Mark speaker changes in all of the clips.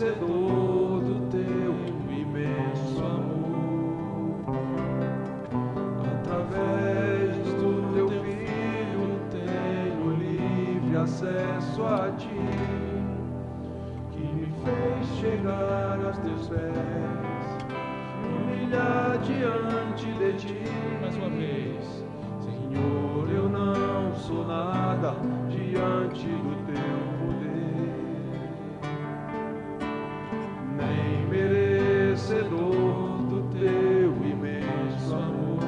Speaker 1: merecedor do teu imenso amor. Através do teu Filho tenho livre acesso a ti, que me fez chegar aos teus pés, me humilhar diante de ti.
Speaker 2: Mais uma vez,
Speaker 1: Senhor, eu não sou nada diante do teu poder, nem merecedor do teu imenso amor.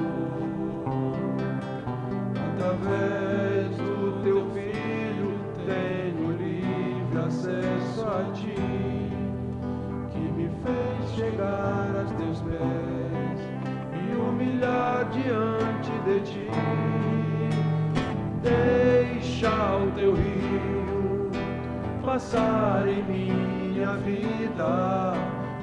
Speaker 1: Através do teu Filho tenho livre acesso a ti, que me fez chegar aos teus pés e humilhar diante de ti. Deixa o teu rio passar em minha vida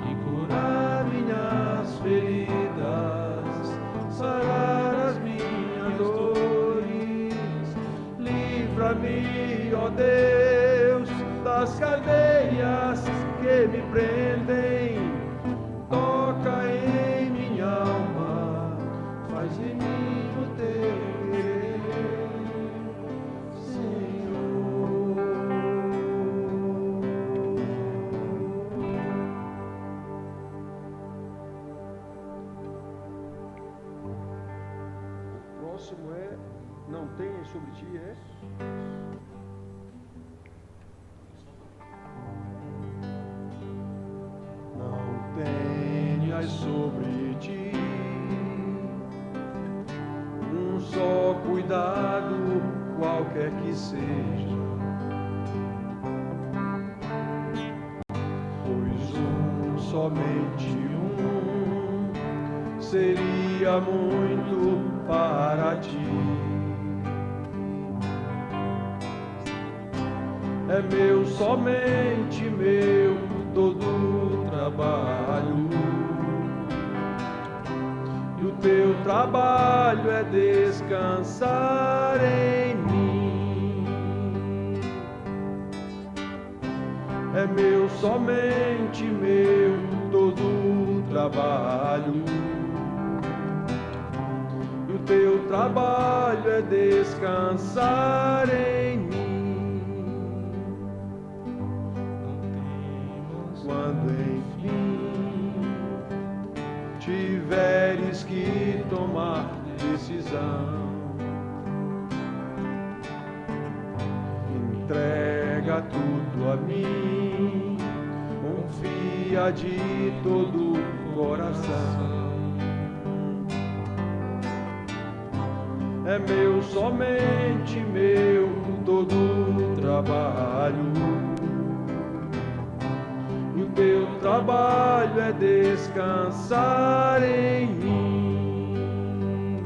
Speaker 1: e curar minhas feridas, sarar as minhas dores. Livra-me, ó Deus, das cadeias que me prendem. Toca em minha alma, faz em mim o teu querer, Senhor. O próximo é: não tenhas sobre ti, não tenhas sobre ti um só cuidado, qualquer que seja, pois somente seria muito para ti. É meu, somente meu, todo o trabalho, e o teu trabalho é descansar em mim. É meu, somente meu, todo o trabalho, e o teu trabalho é descansar em mim. Quando enfim tiveres que tomar decisão, entrega tudo a mim, confia de todo o coração. É meu, somente meu, todo o trabalho, e o teu trabalho é descansar em mim.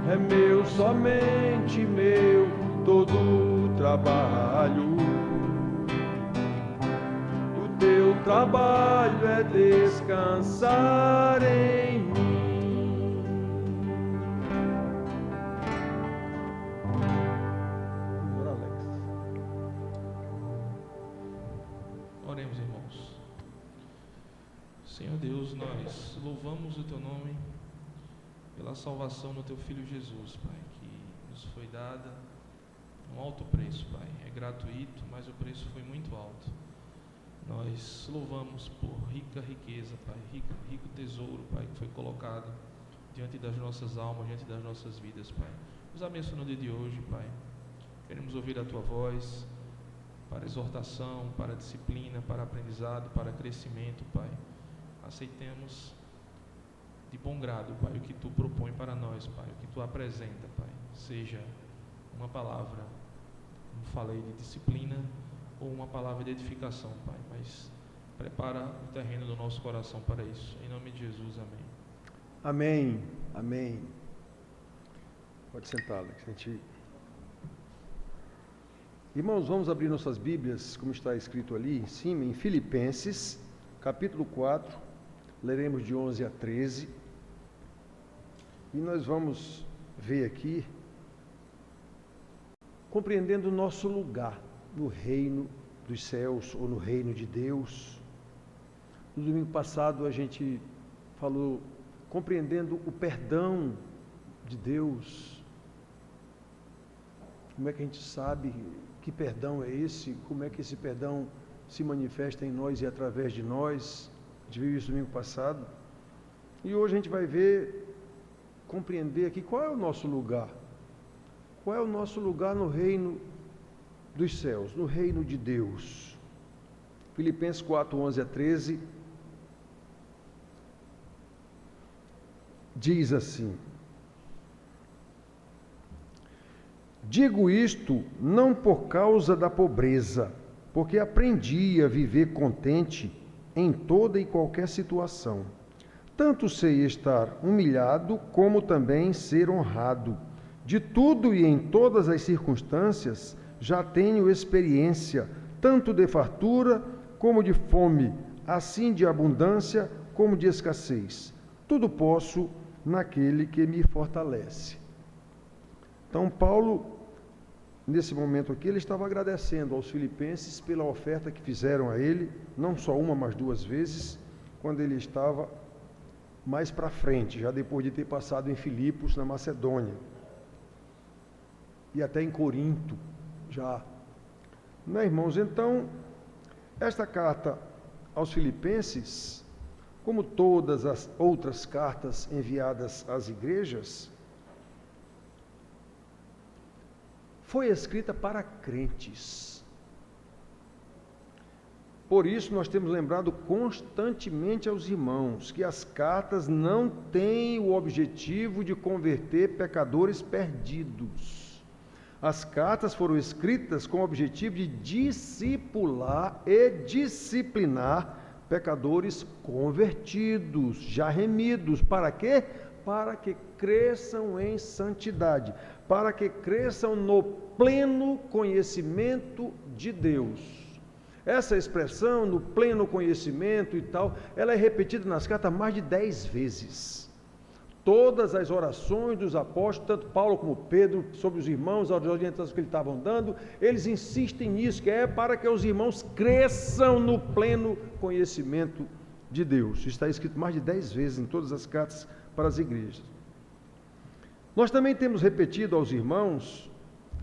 Speaker 1: É meu, somente meu, todo o trabalho, o teu trabalho é descansar em mim.
Speaker 2: oremos, irmãos. Senhor Deus, nós louvamos o Teu nome pela salvação no Teu Filho Jesus, Pai, que nos foi dada um alto preço, Pai. É gratuito, mas o preço foi muito alto. Nós louvamos por rica riqueza, Pai, rico tesouro, Pai, que foi colocado diante das nossas almas, diante das nossas vidas, Pai. Nos abençoe no dia de hoje, Pai. Queremos ouvir a Tua voz para exortação, para disciplina, para aprendizado, para crescimento, Pai. Aceitemos de bom grado, Pai, o que Tu propõe para nós, Pai, o que Tu apresenta, Pai. Seja uma palavra, como falei, de disciplina ou uma palavra de edificação, Pai, mas prepara o terreno do nosso coração para isso. Em nome de Jesus, amém.
Speaker 1: Amém, amém. Pode sentar, Alex. Irmãos, vamos abrir nossas Bíblias, como está escrito ali em cima, em Filipenses, capítulo 4, leremos de 11 a 13, e nós vamos ver aqui, compreendendo o nosso lugar no reino
Speaker 3: dos céus ou no reino de Deus. No domingo passado a gente falou compreendendo o perdão de Deus. Como é que a gente sabe que perdão é esse? Como é que esse perdão se manifesta em nós e através de nós? A gente viu isso domingo passado. E hoje a gente vai compreender aqui qual é o nosso lugar. Qual é o nosso lugar no reino dos céus, no reino de Deus. Filipenses 4, 11 a 13, diz assim: digo isto não por causa da pobreza, porque aprendi a viver contente em toda e qualquer situação. Tanto sei estar humilhado, como também ser honrado. De tudo e em todas as circunstâncias já tenho experiência, tanto de fartura como de fome, assim de abundância como de escassez. Tudo posso naquele que me fortalece. Então, Paulo, nesse momento aqui, ele estava agradecendo aos filipenses pela oferta que fizeram a ele, não só uma, mas 2 vezes, quando ele estava mais para frente, já depois de ter passado em Filipos, na Macedônia, e até em Corinto, já. Né, irmãos? Então, esta carta aos filipenses, como todas as outras cartas enviadas às igrejas, foi escrita para crentes. Por isso, nós temos lembrado constantemente aos irmãos que as cartas não têm o objetivo de converter pecadores perdidos. As cartas foram escritas com o objetivo de discipular e disciplinar pecadores convertidos, já remidos. Para quê? Para que cresçam em santidade, para que cresçam no pleno conhecimento de Deus. Essa expressão, no pleno conhecimento e tal, ela é repetida nas cartas mais de 10 vezes. Todas as orações dos apóstolos, tanto Paulo como Pedro, sobre os irmãos, as orientações que eles estavam dando, eles insistem nisso, que é para que os irmãos cresçam no pleno conhecimento de Deus. Isso está escrito mais de 10 vezes em todas as cartas para as igrejas. Nós também temos repetido aos irmãos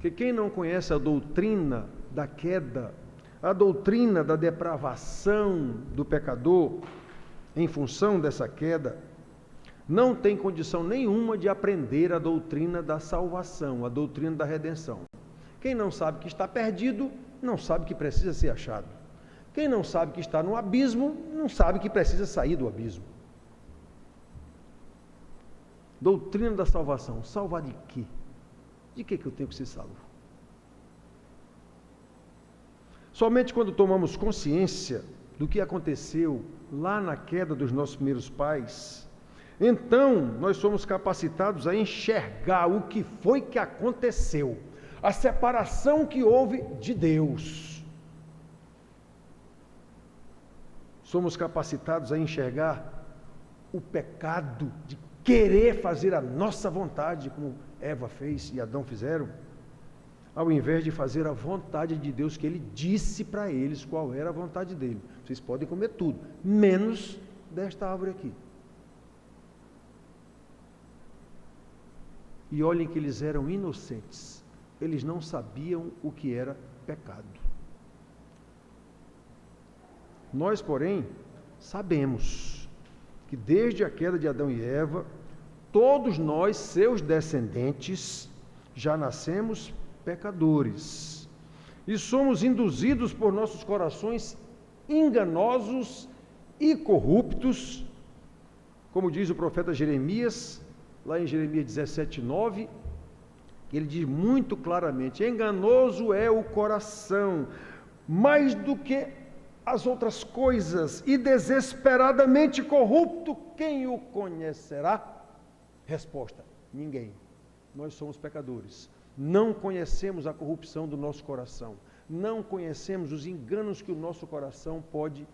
Speaker 3: que quem não conhece a doutrina da queda, a doutrina da depravação do pecador em função dessa queda, não tem condição nenhuma de aprender a doutrina da salvação, a doutrina da redenção. Quem não sabe que está perdido, não sabe que precisa ser achado. Quem não sabe que está no abismo, não sabe que precisa sair do abismo. Doutrina da salvação. Salvar de quê? De que eu tenho que ser salvo? Somente quando tomamos consciência do que aconteceu lá na queda dos nossos primeiros pais, então nós somos capacitados a enxergar o que foi que aconteceu, a separação que houve de Deus. Somos capacitados a enxergar o pecado de querer fazer a nossa vontade, como Eva fez e Adão fizeram, ao invés de fazer a vontade de Deus, que Ele disse para eles qual era a vontade dele. Vocês podem comer tudo, menos desta árvore aqui. E olhem que eles eram inocentes, eles não sabiam o que era pecado. Nós, porém, sabemos que desde a queda de Adão e Eva, todos nós, seus descendentes, já nascemos pecadores. E somos induzidos por nossos corações enganosos e corruptos, como diz o profeta Jeremias, lá em Jeremias 17:9, ele diz muito claramente: enganoso é o coração, mais do que as outras coisas, e desesperadamente corrupto, quem o conhecerá? Resposta: ninguém. Nós somos pecadores, não conhecemos a corrupção do nosso coração, não conhecemos os enganos que o nosso coração pode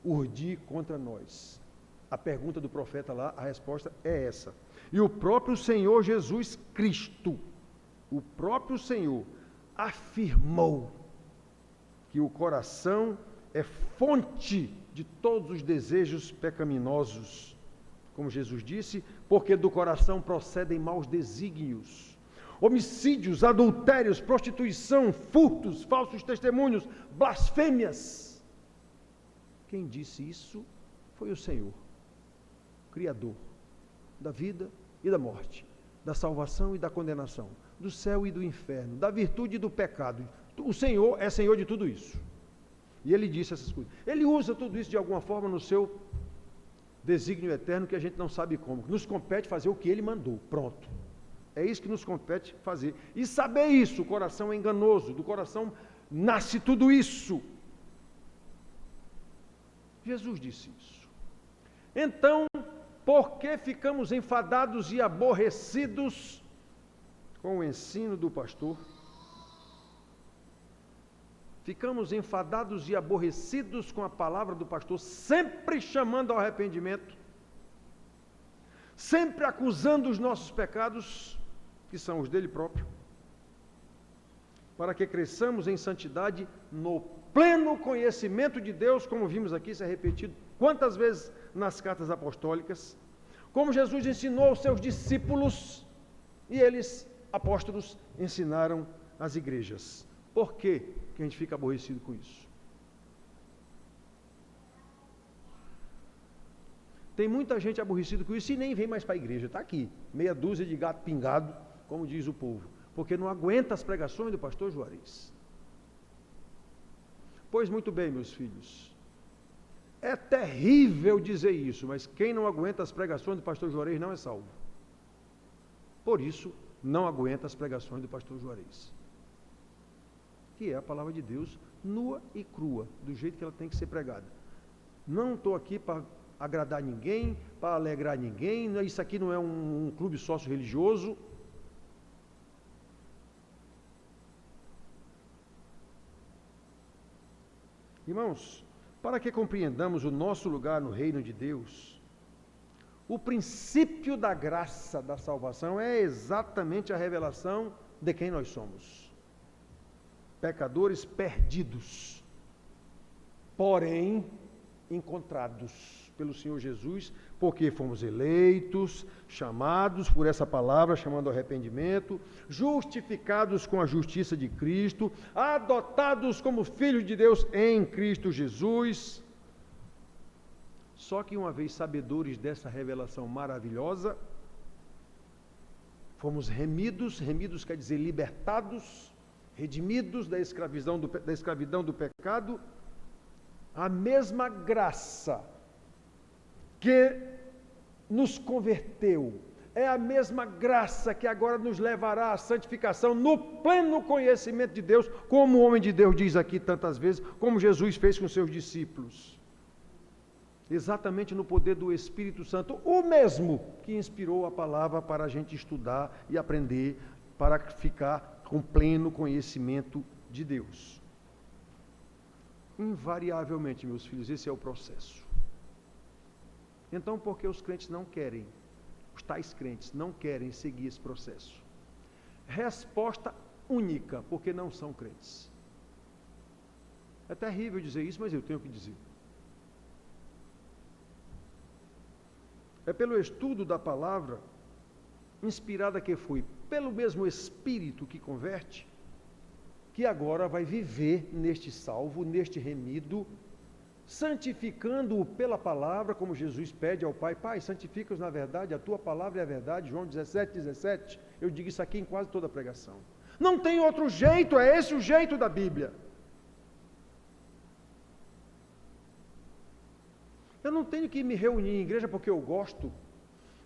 Speaker 3: urdir contra nós. A pergunta do profeta lá, a resposta é essa. E o próprio Senhor Jesus Cristo, o próprio Senhor, afirmou que o coração é fonte de todos os desejos pecaminosos. Como Jesus disse, porque do coração procedem maus desígnios, homicídios, adultérios, prostituição, furtos, falsos testemunhos, blasfêmias. Quem disse isso foi o Senhor, Criador da vida e da morte, da salvação e da condenação, do céu e do inferno, da virtude e do pecado. O Senhor é Senhor de tudo isso. E Ele disse essas coisas. Ele usa tudo isso de alguma forma no seu desígnio eterno, que a gente não sabe como. Nos compete fazer o que Ele mandou. Pronto. É isso que nos compete fazer. E saber isso, o coração é enganoso, do coração nasce tudo isso. Jesus disse isso. Então, por que ficamos enfadados e aborrecidos com o ensino do pastor? Ficamos enfadados e aborrecidos com a palavra do pastor, sempre chamando ao arrependimento, sempre acusando os nossos pecados, que são os dele próprio, para que cresçamos em santidade no pleno conhecimento de Deus, como vimos aqui, isso é repetido quantas vezes nas cartas apostólicas, como Jesus ensinou aos seus discípulos, e eles, apóstolos, ensinaram às igrejas. Por que a gente fica aborrecido com isso? Tem muita gente aborrecida com isso e nem vem mais para a igreja. Está aqui, meia dúzia de gato pingado, como diz o povo, porque não aguenta as pregações do pastor Juarez. Pois muito bem, meus filhos, é terrível dizer isso, mas quem não aguenta as pregações do pastor Juarez não é salvo. Por isso, não aguenta as pregações do pastor Juarez, que é a palavra de Deus nua e crua, do jeito que ela tem que ser pregada. Não estou aqui para agradar ninguém, para alegrar ninguém, isso aqui não é um clube sócio-religioso. Irmãos, para que compreendamos o nosso lugar no reino de Deus, o princípio da graça da salvação é exatamente a revelação de quem nós somos. Pecadores perdidos, porém encontrados pelo Senhor Jesus, porque fomos eleitos, chamados por essa palavra, chamando ao arrependimento, justificados com a justiça de Cristo, adotados como filhos de Deus em Cristo Jesus. Só que uma vez sabedores dessa revelação maravilhosa, fomos remidos quer dizer libertados, redimidos da escravidão do pecado, a mesma graça que nos converteu, é a mesma graça que agora nos levará à santificação no pleno conhecimento de Deus, como o homem de Deus diz aqui tantas vezes, como Jesus fez com seus discípulos. Exatamente no poder do Espírito Santo, o mesmo que inspirou a palavra para a gente estudar e aprender, para ficar com pleno conhecimento de Deus. Invariavelmente, meus filhos, esse é o processo. Então, por que os crentes não querem, os tais crentes não querem seguir esse processo? Resposta única, porque não são crentes. É terrível dizer isso, mas eu tenho que dizer. É pelo estudo da palavra, inspirada que foi pelo mesmo Espírito que converte, que agora vai viver neste salvo, neste remido, santificando-o pela palavra, como Jesus pede ao Pai: Pai, santifica-os na verdade, a tua palavra é a verdade. João 17:17, eu digo isso aqui em quase toda a pregação. Não tem outro jeito, é esse o jeito da Bíblia. Eu não tenho que me reunir em igreja porque eu gosto.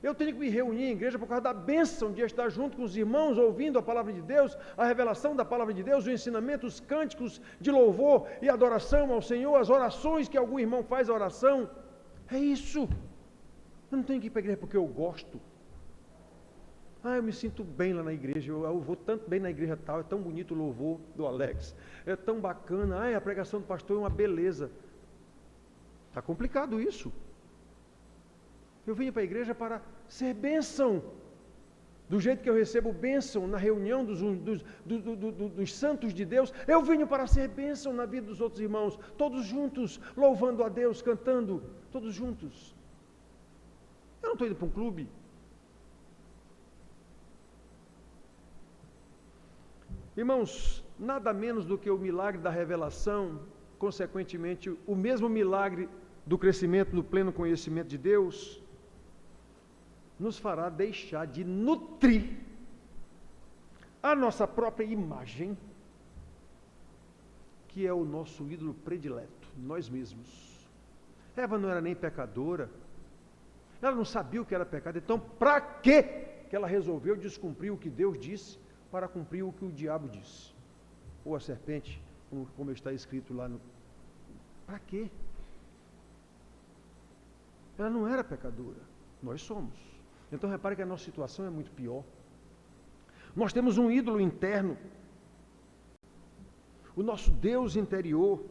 Speaker 3: Eu tenho que me reunir em igreja por causa da bênção de estar junto com os irmãos, ouvindo a palavra de Deus, a revelação da palavra de Deus, o ensinamento, os cânticos de louvor e adoração ao Senhor, as orações que algum irmão faz a oração. É isso. Eu não tenho que ir para a igreja porque eu gosto. Eu me sinto bem lá na igreja, eu vou tanto bem na igreja tal, é tão bonito o louvor do Alex, é tão bacana, a pregação do pastor é uma beleza. Está complicado isso. Eu vim para a igreja para ser bênção. Do jeito que eu recebo bênção na reunião dos santos de Deus, eu venho para ser bênção na vida dos outros irmãos, todos juntos, louvando a Deus, cantando, todos juntos. Eu não estou indo para um clube. Irmãos, nada menos do que o milagre da revelação, consequentemente, o mesmo milagre do crescimento do pleno conhecimento de Deus, nos fará deixar de nutrir a nossa própria imagem, que é o nosso ídolo predileto, nós mesmos. Eva não era nem pecadora, ela não sabia o que era pecado, então para que ela resolveu descumprir o que Deus disse para cumprir o que o diabo disse? Ou a serpente, como está escrito lá no... Para quê? Ela não era pecadora, nós somos. Então repare que a nossa situação é muito pior. Nós temos um ídolo interno, o nosso Deus interior,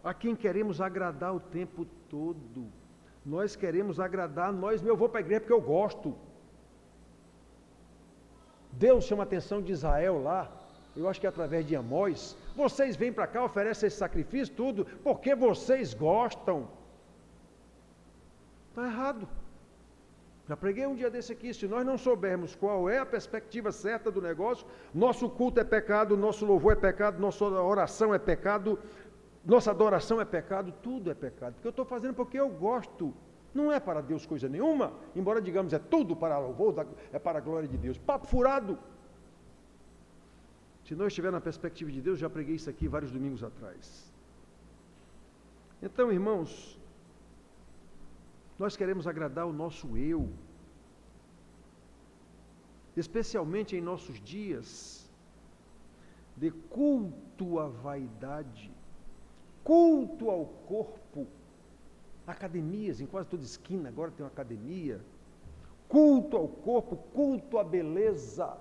Speaker 3: a quem queremos agradar o tempo todo. Nós queremos agradar, eu vou para a igreja porque eu gosto. Deus chama a atenção de Israel lá, eu acho que é através de Amós. Vocês vêm para cá, oferecem esse sacrifício, tudo, porque vocês gostam. Está errado. Já preguei um dia desse aqui, se nós não soubermos qual é a perspectiva certa do negócio, nosso culto é pecado, nosso louvor é pecado, nossa oração é pecado, nossa adoração é pecado, tudo é pecado. Porque eu estou fazendo porque eu gosto. Não é para Deus coisa nenhuma, embora digamos é tudo para louvor, é para a glória de Deus. Papo furado. Se não estiver na perspectiva de Deus, já preguei isso aqui vários domingos atrás. Então, irmãos, nós queremos agradar o nosso eu, especialmente em nossos dias de culto à vaidade, culto ao corpo, academias, em quase toda esquina agora tem uma academia, culto ao corpo, culto à beleza.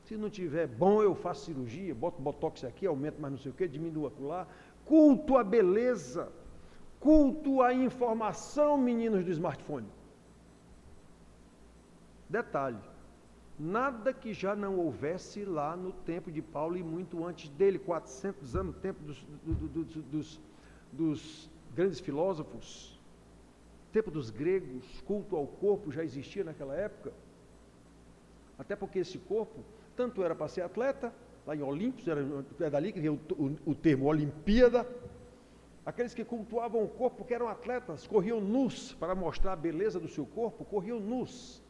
Speaker 3: Se não tiver bom, eu faço cirurgia, boto botox aqui, aumento mais não sei o que, diminuo acolá. Culto à beleza, culto à informação, meninos do smartphone. Detalhe, nada que já não houvesse lá no tempo de Paulo e muito antes dele, 400 anos, no tempo dos grandes filósofos, tempo dos gregos, culto ao corpo já existia naquela época. Até porque esse corpo, tanto era para ser atleta, lá em Olímpicos, é dali que veio o termo Olimpíada. Aqueles que cultuavam o corpo porque eram atletas, corriam nus para mostrar a beleza do seu corpo, corriam nus.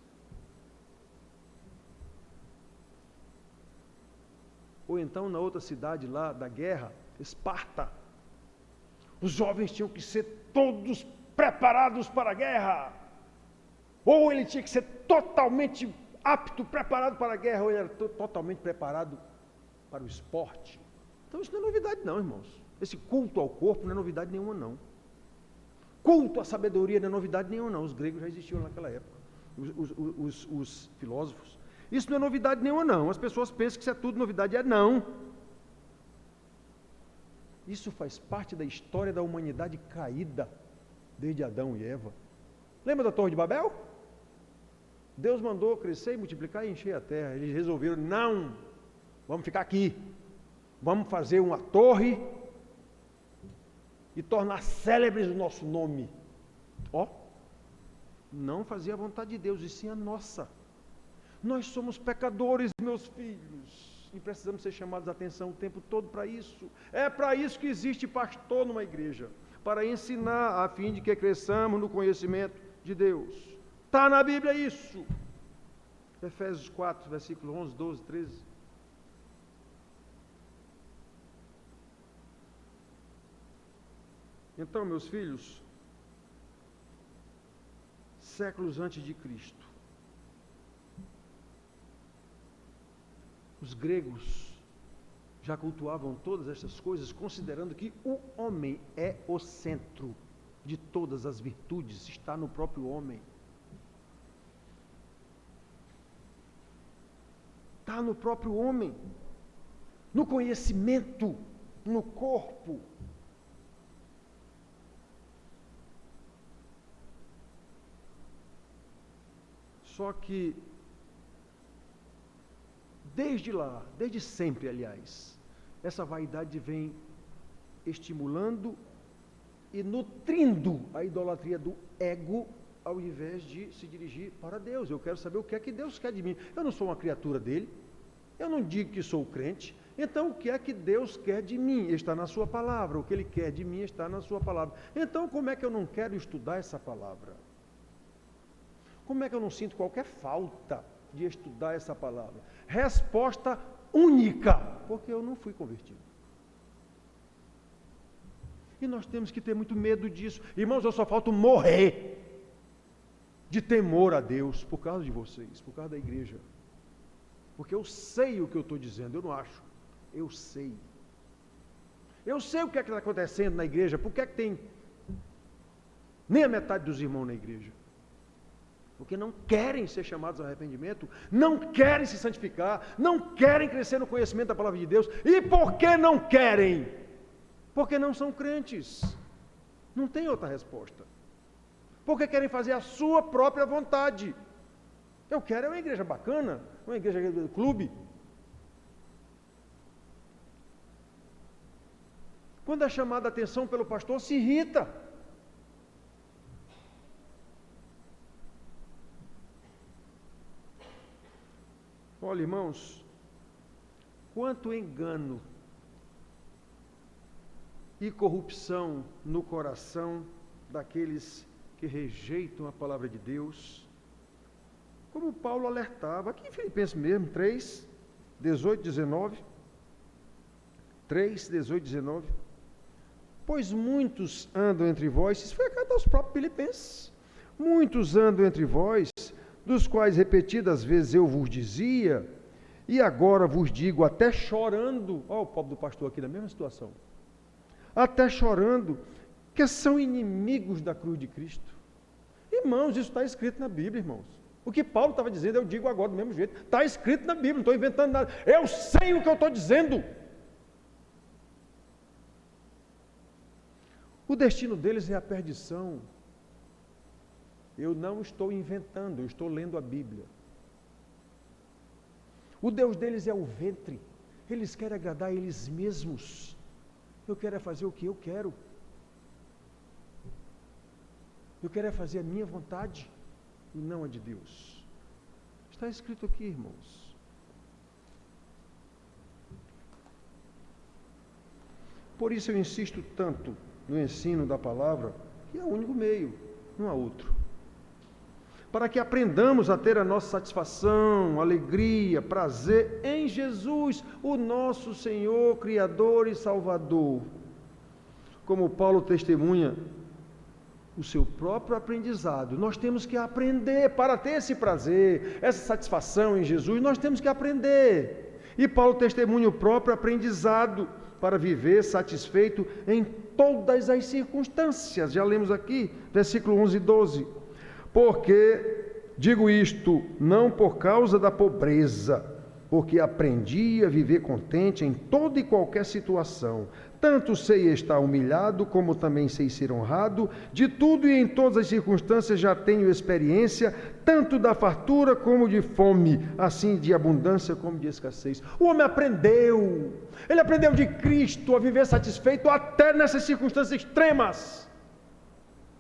Speaker 3: Ou então na outra cidade lá da guerra, Esparta, os jovens tinham que ser todos preparados para a guerra. Ou ele tinha que ser totalmente apto, preparado para a guerra, ou ele era totalmente preparado para o esporte. Então isso não é novidade não, irmãos. Esse culto ao corpo não é novidade nenhuma não. Culto à sabedoria não é novidade nenhuma não. Os gregos já existiam naquela época. Os filósofos. Isso não é novidade nenhuma não. As pessoas pensam que isso é tudo novidade. É não. Isso faz parte da história da humanidade caída, desde Adão e Eva. Lembra da Torre de Babel? Deus mandou crescer e multiplicar e encher a terra. Eles resolveram, não, vamos ficar aqui. Vamos fazer uma torre e tornar célebres o nosso nome. Ó, não fazia a vontade de Deus, e sim a nossa. Nós somos pecadores, meus filhos, e precisamos ser chamados a atenção o tempo todo para isso. É para isso que existe pastor numa igreja, para ensinar, a fim de que cresçamos no conhecimento de Deus. Está na Bíblia isso. Efésios 4, versículo 11, 12, 13. Então, meus filhos, séculos antes de Cristo, os gregos já cultuavam todas essas coisas, considerando que o homem é o centro de todas as virtudes, está no próprio homem. Está no próprio homem, no conhecimento, no corpo. Só que, desde lá, desde sempre, aliás, essa vaidade vem estimulando e nutrindo a idolatria do ego, ao invés de se dirigir para Deus. Eu quero saber o que é que Deus quer de mim. Eu não sou uma criatura dele, eu não digo que sou crente, então o que é que Deus quer de mim? Está na sua palavra, o que Ele quer de mim está na sua palavra. Então como é que eu não quero estudar essa palavra? Como é que eu não sinto qualquer falta de estudar essa palavra? Resposta única, porque eu não fui convertido. E nós temos que ter muito medo disso. Irmãos, eu só falto morrer de temor a Deus por causa de vocês, por causa da igreja. Porque eu sei o que eu estou dizendo, eu não acho. Eu sei. Eu sei o que é que está acontecendo na igreja, por que é que tem nem a metade dos irmãos na igreja? Porque não querem ser chamados ao arrependimento, não querem se santificar, não querem crescer no conhecimento da palavra de Deus. E por que não querem? Porque não são crentes. Não tem outra resposta. Porque querem fazer a sua própria vontade. Eu quero uma igreja bacana, uma igreja do clube. Quando é chamada a atenção pelo pastor, se irrita. Olha, irmãos, quanto engano e corrupção no coração daqueles que rejeitam a palavra de Deus, como Paulo alertava, aqui em Filipenses mesmo, 3, 18, 19, 3, 18, 19, pois muitos andam entre vós, isso foi a carta aos próprios Filipenses, muitos andam entre vós, dos quais repetidas vezes eu vos dizia, e agora vos digo até chorando, olha o pobre do pastor aqui na mesma situação, até chorando, que são inimigos da cruz de Cristo. Irmãos, isso está escrito na Bíblia, irmãos. O que Paulo estava dizendo, eu digo agora do mesmo jeito. Está escrito na Bíblia, não estou inventando nada. Eu sei o que eu estou dizendo. O destino deles é a perdição. Eu não estou inventando, eu estou lendo a Bíblia. O Deus deles é o ventre. Eles querem agradar a eles mesmos. Eu quero é fazer o que eu quero. Eu quero é fazer a minha vontade e não a de Deus. Está escrito aqui, irmãos. Por isso eu insisto tanto no ensino da palavra, que é o único meio, não há outro. Para que aprendamos a ter a nossa satisfação, alegria, prazer em Jesus, o nosso Senhor, Criador e Salvador. Como Paulo testemunha o seu próprio aprendizado, nós temos que aprender para ter esse prazer, essa satisfação em Jesus, nós temos que aprender. E Paulo testemunha o próprio aprendizado para viver satisfeito em todas as circunstâncias. Já lemos aqui, versículo 11 e 12. Porque digo isto não por causa da pobreza, porque aprendi a viver contente em toda e qualquer situação. Tanto sei estar humilhado, como também sei ser honrado. De tudo e em todas as circunstâncias já tenho experiência, tanto da fartura como de fome, assim de abundância como de escassez. O homem aprendeu, ele aprendeu de Cristo a viver satisfeito até nessas circunstâncias extremas.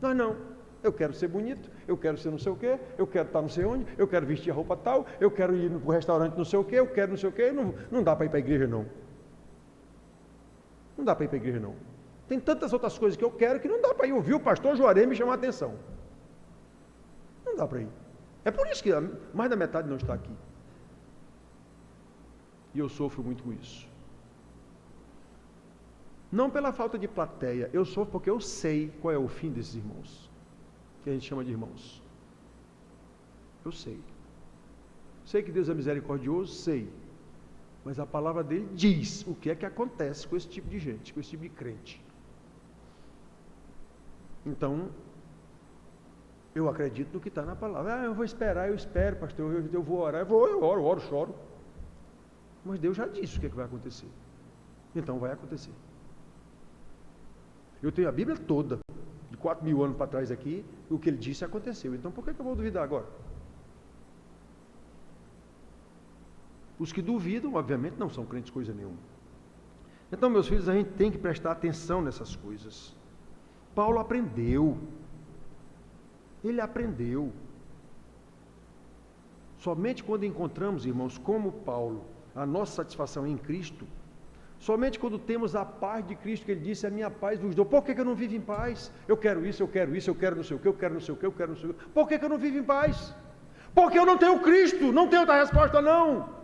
Speaker 3: Nós não. Eu quero ser bonito, eu quero ser não sei o quê, eu quero estar não sei onde, eu quero vestir a roupa tal, eu quero ir no restaurante não sei o quê, eu quero não sei o quê, não dá para ir para a igreja não. Não dá para ir para a igreja não. Tem tantas outras coisas que eu quero que não dá para ir ouvir o pastor Juarez me chamar a atenção. Não dá para ir. É por isso que mais da metade não está aqui. E eu sofro muito com isso. Não pela falta de plateia, eu sofro porque eu sei qual é o fim desses irmãos, que a gente chama de irmãos. Eu sei. Sei que Deus é misericordioso, sei. Mas a palavra dele diz o que é que acontece com esse tipo de gente, com esse tipo de crente. Então, eu acredito no que está na palavra. Eu vou esperar, eu espero, pastor, eu vou orar, eu oro, choro. Mas Deus já disse o que é que vai acontecer. Então vai acontecer. Eu tenho a Bíblia toda, de 4.000 anos para trás aqui, e o que ele disse aconteceu. Então por que eu vou duvidar agora? Os que duvidam, obviamente, não são crentes coisa nenhuma. Então, meus filhos, a gente tem que prestar atenção nessas coisas. Paulo aprendeu. Ele aprendeu. Somente quando encontramos, irmãos, como Paulo, a nossa satisfação em Cristo, somente quando temos a paz de Cristo, que ele disse, a minha paz vos dou. Por que eu não vivo em paz? Eu quero isso, eu quero isso, eu quero não sei o que, eu quero não sei o que, eu quero não sei o que. Por que eu não vivo em paz? Porque eu não tenho Cristo, não tenho outra resposta não.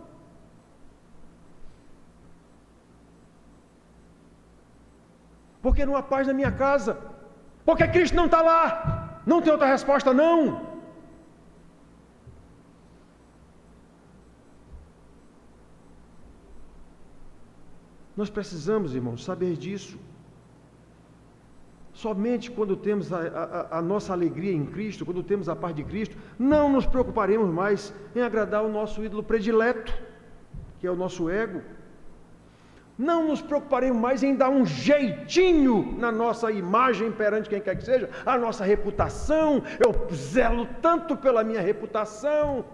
Speaker 3: Porque não há paz na minha casa. Porque Cristo não está lá. Não tem outra resposta não. Nós precisamos, irmãos, saber disso. Somente quando temos a nossa alegria em Cristo, quando temos a paz de Cristo, não nos preocuparemos mais em agradar o nosso ídolo predileto, que é o nosso ego. Não nos preocuparemos mais em dar um jeitinho na nossa imagem perante quem quer que seja, a nossa reputação. Eu zelo tanto pela minha reputação.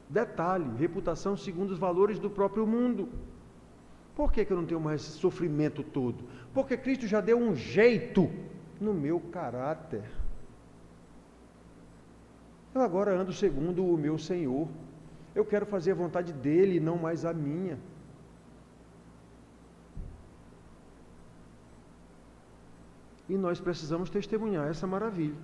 Speaker 3: Detalhe, reputação segundo os valores do próprio mundo. Por que eu não tenho mais esse sofrimento todo? Porque Cristo já deu um jeito no meu caráter. Eu agora ando segundo o meu Senhor. Eu quero fazer a vontade dele e não mais a minha. E nós precisamos testemunhar essa maravilha.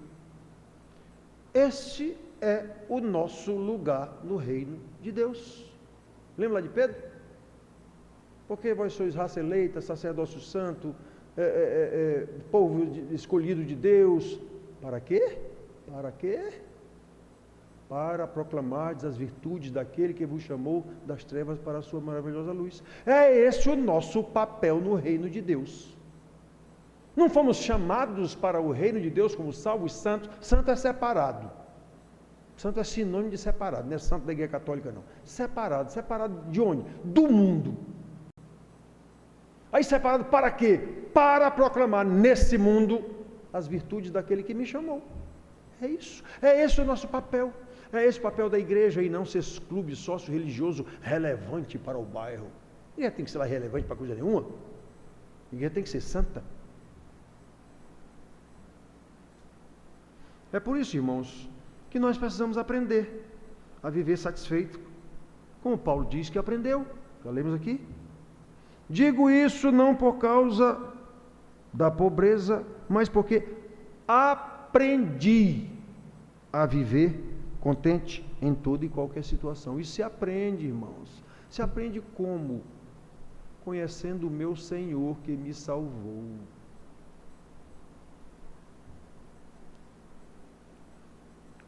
Speaker 3: Este é o nosso lugar no reino de Deus. Lembra lá de Pedro? Porque vós sois raça eleita, sacerdócio santo, povo escolhido de Deus. Para quê? Para quê? Para proclamardes as virtudes daquele que vos chamou das trevas para a sua maravilhosa luz. É esse o nosso papel no reino de Deus. Não fomos chamados para o reino de Deus como salvos santos. Santo é separado. Santo é sinônimo de separado, não é santo da igreja católica não. Separado, separado de onde? Do mundo. Aí separado para quê? Para proclamar nesse mundo as virtudes daquele que me chamou. É isso. É esse o nosso papel. É esse o papel da igreja e não ser clube sócio religioso relevante para o bairro. A igreja tem que ser lá relevante para coisa nenhuma. A igreja tem que ser santa. É por isso, irmãos, que nós precisamos aprender a viver satisfeito, como Paulo diz que aprendeu. Já lemos aqui. Digo isso não por causa da pobreza, mas porque aprendi a viver contente em toda e qualquer situação. Isso se aprende, irmãos. Se aprende como? Conhecendo o meu Senhor que me salvou.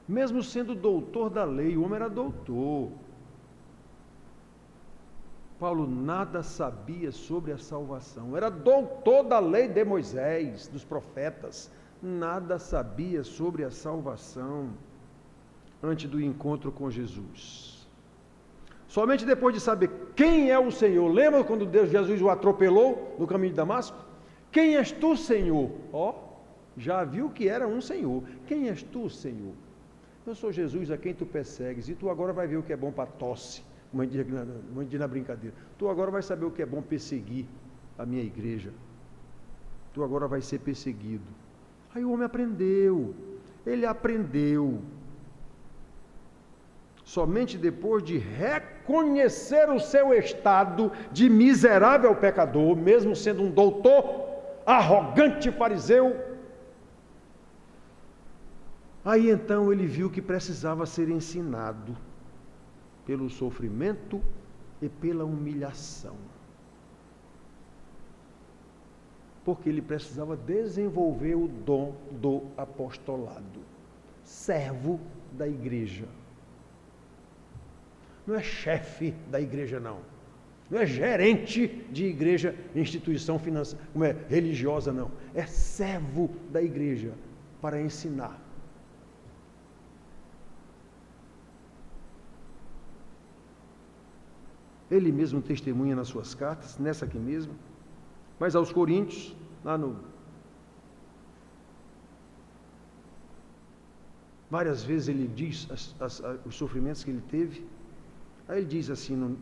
Speaker 3: Mesmo sendo doutor da lei, o homem era doutor. Paulo nada sabia sobre a salvação. Era doutor da lei de Moisés, dos profetas. Nada sabia sobre a salvação antes do encontro com Jesus. Somente depois de saber quem é o Senhor. Lembra quando Jesus o atropelou no caminho de Damasco? Quem és tu, Senhor? Já viu que era um Senhor. Quem és tu, Senhor? Eu sou Jesus a quem tu persegues, e tu agora vai ver o que é bom para tosse, como a gente diz na brincadeira. Tu agora vai saber o que é bom perseguir a minha igreja. Tu agora vai ser perseguido. Aí o homem aprendeu, ele aprendeu. Somente depois de reconhecer o seu estado de miserável pecador, mesmo sendo um doutor, arrogante fariseu, aí então ele viu que precisava ser ensinado pelo sofrimento e pela humilhação. Porque ele precisava desenvolver o dom do apostolado. Servo da igreja. Não é chefe da igreja, não. Não é gerente de igreja, instituição financeira, como é religiosa, não. É servo da igreja para ensinar. Ele mesmo testemunha nas suas cartas, nessa aqui mesmo, mas aos Coríntios, lá no Várias vezes ele diz os sofrimentos que ele teve. Aí ele diz assim, no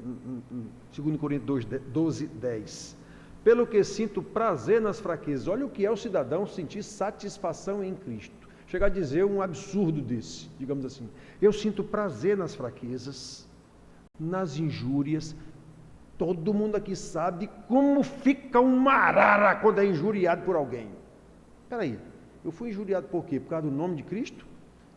Speaker 3: 2 Coríntios 12, 10. Pelo que sinto prazer nas fraquezas. Olha o que é o cidadão sentir satisfação em Cristo. Chegar a dizer um absurdo desse, digamos assim. Eu sinto prazer nas fraquezas, nas injúrias. Todo mundo aqui sabe como fica um marara quando é injuriado por alguém. Espera aí, eu fui injuriado por quê? Por causa do nome de Cristo?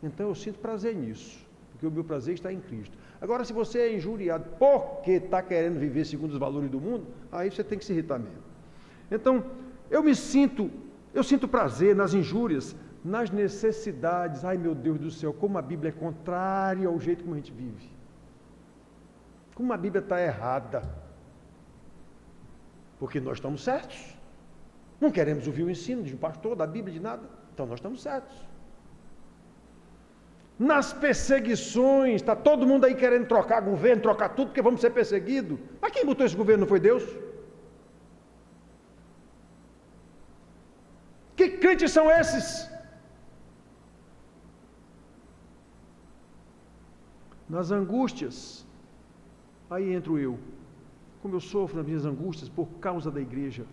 Speaker 3: Então eu sinto prazer nisso, porque o meu prazer está em Cristo. Agora, se você é injuriado porque está querendo viver segundo os valores do mundo, aí você tem que se irritar mesmo. Então, eu sinto prazer nas injúrias, nas necessidades. Ai, meu Deus do céu, como a Bíblia é contrária ao jeito como a gente vive. Como a Bíblia está errada. Porque nós estamos certos. Não queremos ouvir o ensino de um pastor, da Bíblia, de nada. Então nós estamos certos. Nas perseguições, está todo mundo aí querendo trocar governo, trocar tudo, porque vamos ser perseguidos. Mas quem botou esse governo não foi Deus? Que crentes são esses? Nas angústias, aí entro eu. Como eu sofro nas minhas angústias por causa da igreja.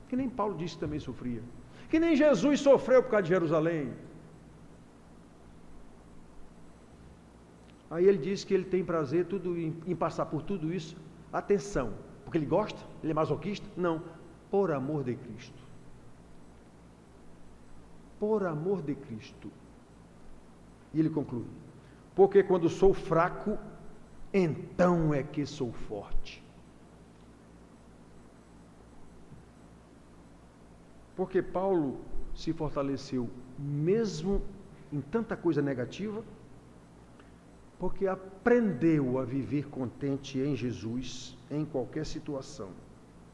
Speaker 3: Que nem Paulo disse que também sofria. Que nem Jesus sofreu por causa de Jerusalém. Aí ele diz que ele tem prazer em passar por tudo isso. Atenção, porque ele gosta? Ele é masoquista? Não, por amor de Cristo. Por amor de Cristo. E ele conclui, porque quando sou fraco, então é que sou forte. Porque Paulo se fortaleceu mesmo em tanta coisa negativa, porque aprendeu a viver contente em Jesus, em qualquer situação.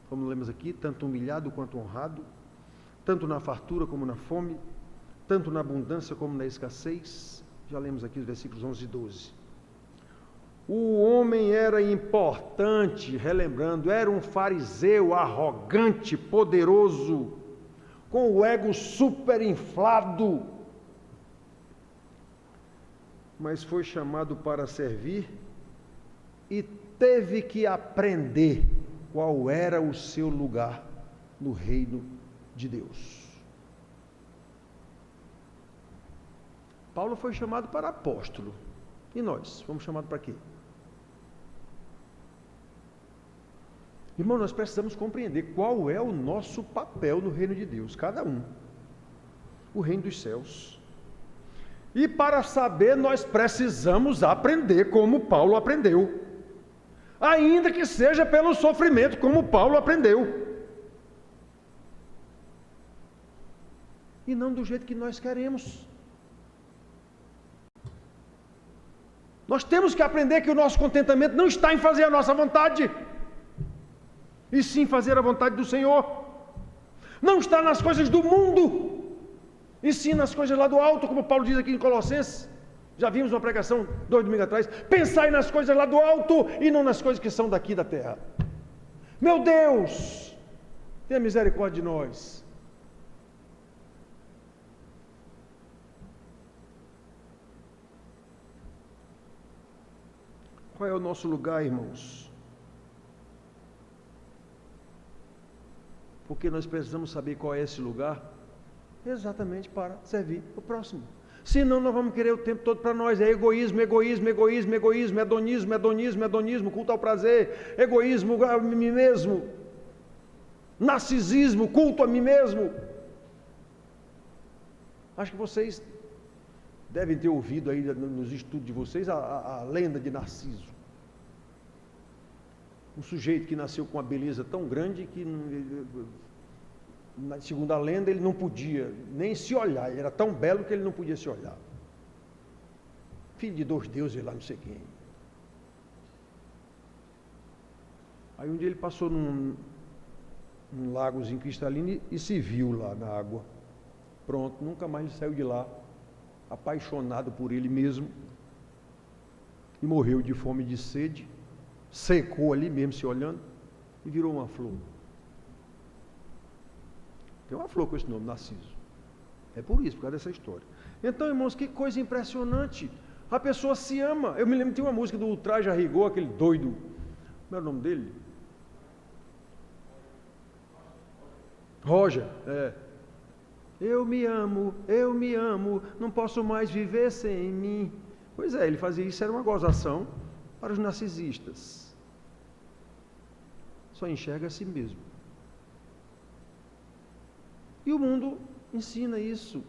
Speaker 3: Como lemos aqui, tanto humilhado quanto honrado, tanto na fartura como na fome, tanto na abundância como na escassez. Já lemos aqui os versículos 11 e 12. O homem era importante, relembrando, era um fariseu arrogante, poderoso, com o ego super inflado, mas foi chamado para servir e teve que aprender qual era o seu lugar no reino de Deus. Paulo foi chamado para apóstolo. E nós? Fomos chamados para quê? Irmão, nós precisamos compreender qual é o nosso papel no reino de Deus, cada um. O reino dos céus. E para saber, nós precisamos aprender como Paulo aprendeu. Ainda que seja pelo sofrimento, como Paulo aprendeu. E não do jeito que nós queremos. Nós temos que aprender que o nosso contentamento não está em fazer a nossa vontade, e sim fazer a vontade do Senhor. Não está nas coisas do mundo, e sim nas coisas lá do alto, como Paulo diz aqui em Colossenses. Já vimos uma pregação 2 domingos atrás. Pensai nas coisas lá do alto e não nas coisas que são daqui da terra. Meu Deus, tenha misericórdia de nós. Qual é o nosso lugar, irmãos? Porque nós precisamos saber qual é esse lugar, exatamente para servir o próximo. Senão nós vamos querer o tempo todo para nós. É egoísmo, egoísmo, egoísmo, egoísmo, hedonismo, hedonismo, hedonismo, culto ao prazer, egoísmo a mim mesmo, narcisismo, culto a mim mesmo. Acho que vocês devem ter ouvido aí nos estudos de vocês a lenda de Narciso. Um sujeito que nasceu com uma beleza tão grande que, segundo a lenda, ele não podia nem se olhar. Ele era tão belo que ele não podia se olhar. Filho de 2 deuses lá, não sei quem. Aí um dia ele passou num lagozinho cristalino e se viu lá na água. Pronto, nunca mais ele saiu de lá, apaixonado por ele mesmo, e morreu de fome e de sede, secou ali mesmo se olhando e virou uma flor. Tem uma flor com esse nome, Narciso. É por isso, por causa dessa história. Então, irmãos, que coisa impressionante. A pessoa se ama. Eu me lembro, tinha uma música do Ultraje a Rigor, aquele doido. Como é o nome dele? Roger, Eu me amo, não posso mais viver sem mim. Pois é, ele fazia isso, era uma gozação para os narcisistas. Só enxerga a si mesmo. E o mundo ensina isso.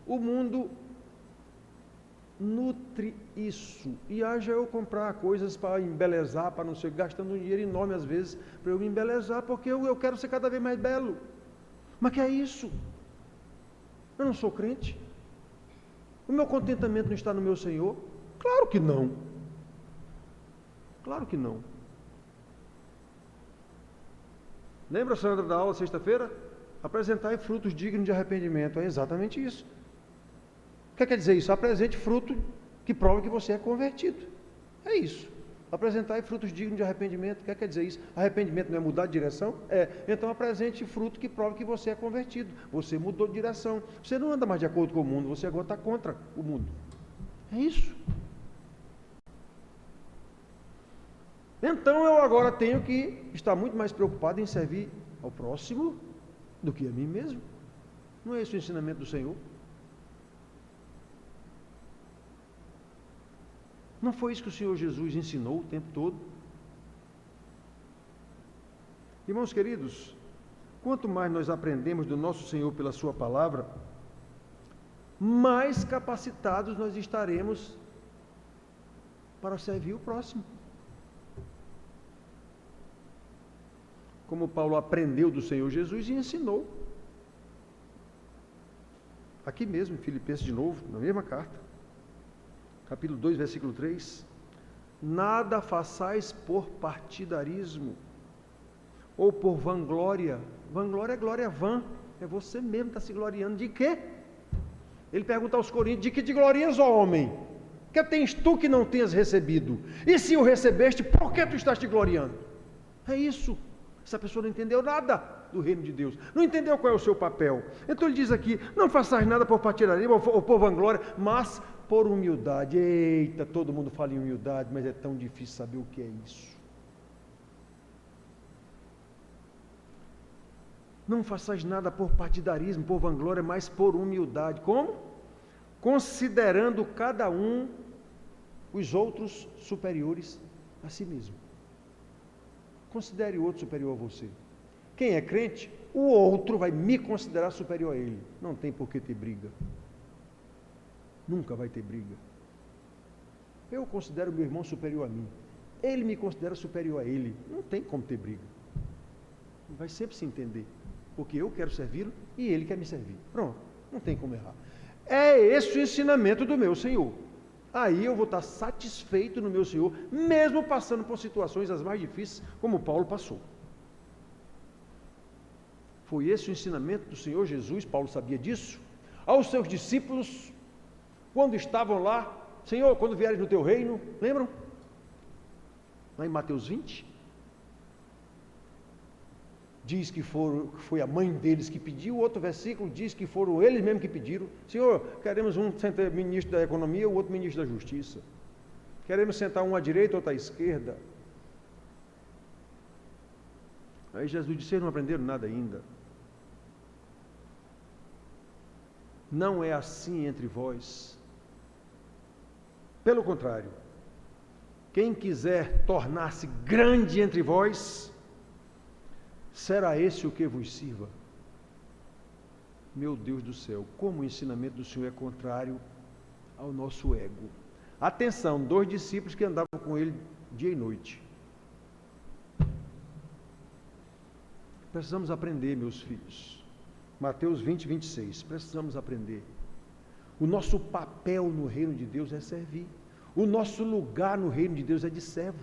Speaker 3: O mundo nutre isso. E haja eu comprar coisas para embelezar, para não ser, gastando um dinheiro enorme às vezes, para eu me embelezar, porque eu quero ser cada vez mais belo. Mas que é isso? Eu não sou crente? O meu contentamento não está no meu Senhor? Claro que não. Claro que não. Lembra, Sandra, da aula sexta-feira? Apresentai frutos dignos de arrependimento. É exatamente isso. O que quer dizer isso? Apresente fruto que prova que você é convertido. É isso. Apresentai frutos dignos de arrependimento. O que quer dizer isso? Arrependimento não é mudar de direção? Então apresente fruto que prova que você é convertido. Você mudou de direção. Você não anda mais de acordo com o mundo, você agora está contra o mundo. É isso. Então eu agora tenho que estar muito mais preocupado em servir ao próximo do que a mim mesmo. Não é esse o ensinamento do Senhor? Não foi isso que o Senhor Jesus ensinou o tempo todo? Irmãos queridos, quanto mais nós aprendemos do nosso Senhor pela sua palavra, mais capacitados nós estaremos para servir o próximo. Como Paulo aprendeu do Senhor Jesus e ensinou. Aqui mesmo, em Filipenses de novo, na mesma carta. Capítulo 2, versículo 3. Nada façais por partidarismo ou por vanglória. Vanglória é glória vã. É você mesmo que está se gloriando. De quê? Ele pergunta aos coríntios, de que te glorias, ó homem? Que tens tu que não tenhas recebido? E se o recebeste, por que tu estás te gloriando? É isso. Essa pessoa não entendeu nada do reino de Deus. Não entendeu qual é o seu papel. Então ele diz aqui, não façais nada por partidarismo ou por vanglória, mas por humildade. Eita, todo mundo fala em humildade, mas é tão difícil saber o que é isso. Não façais nada por partidarismo, por vanglória, mas por humildade. Como? Considerando cada um os outros superiores a si mesmo. Considere o outro superior a você. Quem é crente, o outro vai me considerar superior a ele. Não tem por que ter briga. Nunca vai ter briga. Eu considero meu irmão superior a mim. Ele me considera superior a ele. Não tem como ter briga. Vai sempre se entender. Porque eu quero servi-lo e ele quer me servir. Pronto. Não tem como errar. É esse o ensinamento do meu Senhor. Aí eu vou estar satisfeito no meu Senhor, mesmo passando por situações as mais difíceis, como Paulo passou. Foi esse o ensinamento do Senhor Jesus, Paulo sabia disso, aos seus discípulos, quando estavam lá, Senhor, quando vieres no teu reino, lembram? Lá em Mateus 20, diz que foi a mãe deles que pediu, o outro versículo diz que foram eles mesmos que pediram. Senhor, queremos um sentar ministro da economia, o outro ministro da justiça. Queremos sentar um à direita, outro à esquerda. Aí Jesus disse, vocês não aprenderam nada ainda. Não é assim entre vós. Pelo contrário, quem quiser tornar-se grande entre vós, será esse o que vos sirva? Meu Deus do céu, como o ensinamento do Senhor é contrário ao nosso ego. Atenção, 2 discípulos que andavam com ele dia e noite. Precisamos aprender, meus filhos. Mateus 20, 26. Precisamos aprender. O nosso papel no reino de Deus é servir. O nosso lugar no reino de Deus é de servo.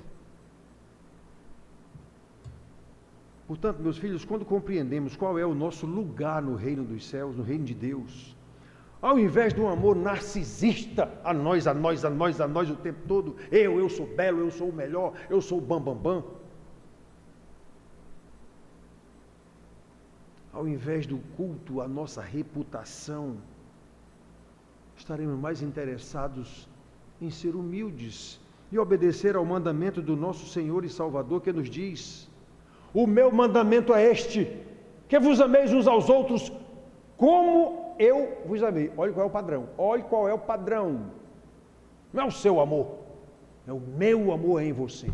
Speaker 3: Portanto, meus filhos, quando compreendemos qual é o nosso lugar no reino dos céus, no reino de Deus, ao invés de um amor narcisista, a nós o tempo todo, eu sou belo, eu sou o melhor, eu sou o bambambam. Ao invés do culto à nossa reputação, estaremos mais interessados em ser humildes e obedecer ao mandamento do nosso Senhor e Salvador, que nos diz: o meu mandamento é este, que vos ameis uns aos outros como eu vos amei. Olha qual é o padrão, olha qual é o padrão. Não é o seu amor, é o meu amor em você.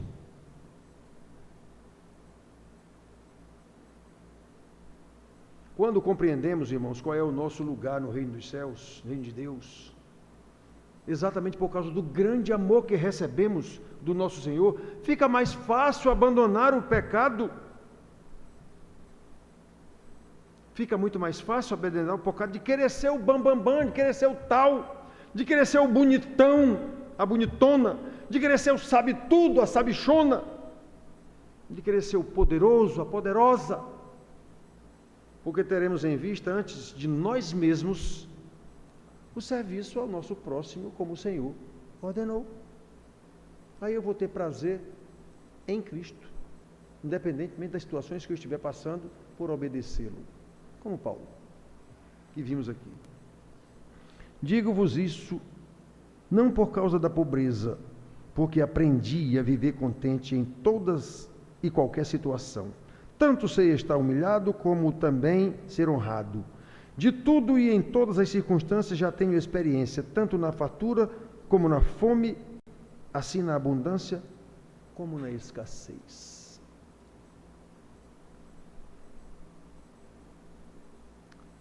Speaker 3: Quando compreendemos, irmãos, qual é o nosso lugar no reino dos céus, no reino de Deus, exatamente por causa do grande amor que recebemos do nosso Senhor, fica mais fácil abandonar o pecado. Fica muito mais fácil abandonar o pecado de querer ser o bambambam, de querer ser o tal, de querer ser o bonitão, a bonitona, de querer ser o sabe-tudo, a sabichona, de querer ser o poderoso, a poderosa. Porque teremos em vista, antes de nós mesmos, o serviço ao nosso próximo, como o Senhor ordenou. Aí eu vou ter prazer em Cristo, independentemente das situações que eu estiver passando, por obedecê-lo, como Paulo, que vimos aqui. Digo-vos isso, não por causa da pobreza, porque aprendi a viver contente em todas e qualquer situação. Tanto sei estar humilhado, como também ser honrado. De tudo e em todas as circunstâncias já tenho experiência, tanto na fartura como na fome, assim na abundância como na escassez.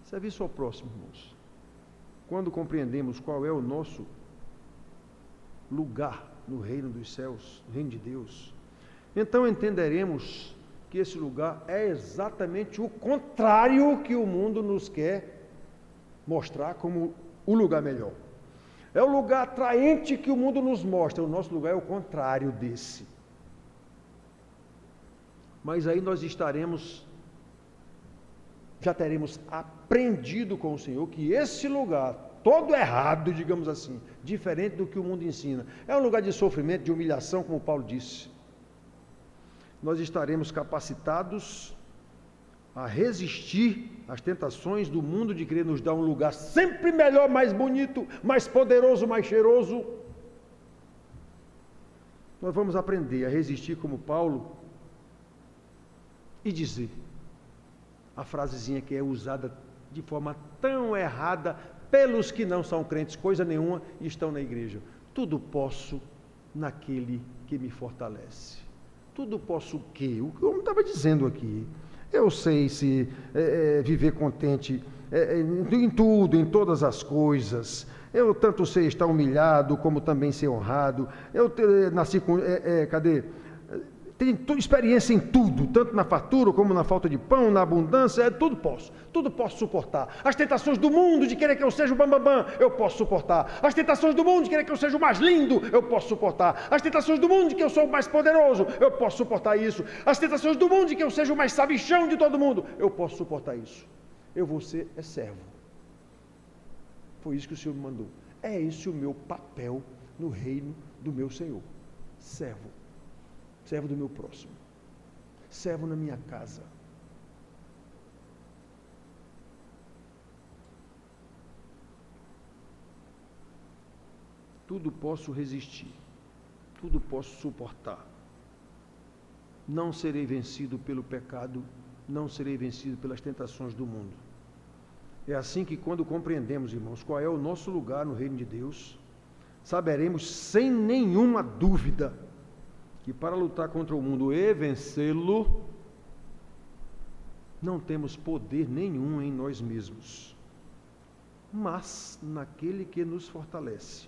Speaker 3: Serviço ao próximo, irmãos. Quando compreendemos qual é o nosso lugar no reino dos céus, no reino de Deus, então entenderemos que esse lugar é exatamente o contrário que o mundo nos quer mostrar como o lugar melhor. É o lugar atraente que o mundo nos mostra, o nosso lugar é o contrário desse. Mas aí nós já teremos aprendido com o Senhor que esse lugar, todo errado, digamos assim, diferente do que o mundo ensina, é um lugar de sofrimento, de humilhação, como Paulo disse. Nós estaremos capacitados a resistir às tentações do mundo de querer nos dar um lugar sempre melhor, mais bonito, mais poderoso, mais cheiroso. Nós vamos aprender a resistir como Paulo e dizer a frasezinha que é usada de forma tão errada pelos que não são crentes, coisa nenhuma, e estão na igreja: tudo posso naquele que me fortalece. Tudo posso o quê? O que o homem estava dizendo aqui. Eu sei se viver contente em tudo, em todas as coisas. Eu tanto sei estar humilhado, como também ser honrado. Eu nasci com... Tenho experiência em tudo, tanto na fartura como na falta de pão, na abundância, tudo posso suportar. As tentações do mundo de querer que eu seja o bambambam, eu posso suportar. As tentações do mundo de querer que eu seja o mais lindo, eu posso suportar. As tentações do mundo de que eu sou o mais poderoso, eu posso suportar isso. As tentações do mundo de que eu seja o mais sabichão de todo mundo, eu posso suportar isso. Eu vou ser servo. Foi isso que o Senhor me mandou. É esse o meu papel no reino do meu Senhor. Servo. Servo do meu próximo, servo na minha casa. Tudo posso resistir, tudo posso suportar. Não serei vencido pelo pecado, não serei vencido pelas tentações do mundo. É assim que, quando compreendemos, irmãos, qual é o nosso lugar no reino de Deus, saberemos sem nenhuma dúvida que para lutar contra o mundo e vencê-lo, não temos poder nenhum em nós mesmos, mas naquele que nos fortalece,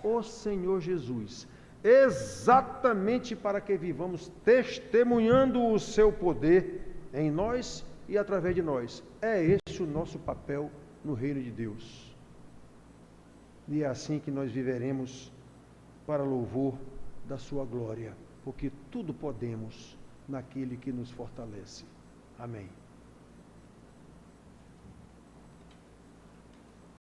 Speaker 3: o Senhor Jesus, exatamente para que vivamos testemunhando o seu poder em nós e através de nós. É esse o nosso papel no reino de Deus. E é assim que nós viveremos para louvor da sua glória, porque tudo podemos naquele que nos fortalece. Amém.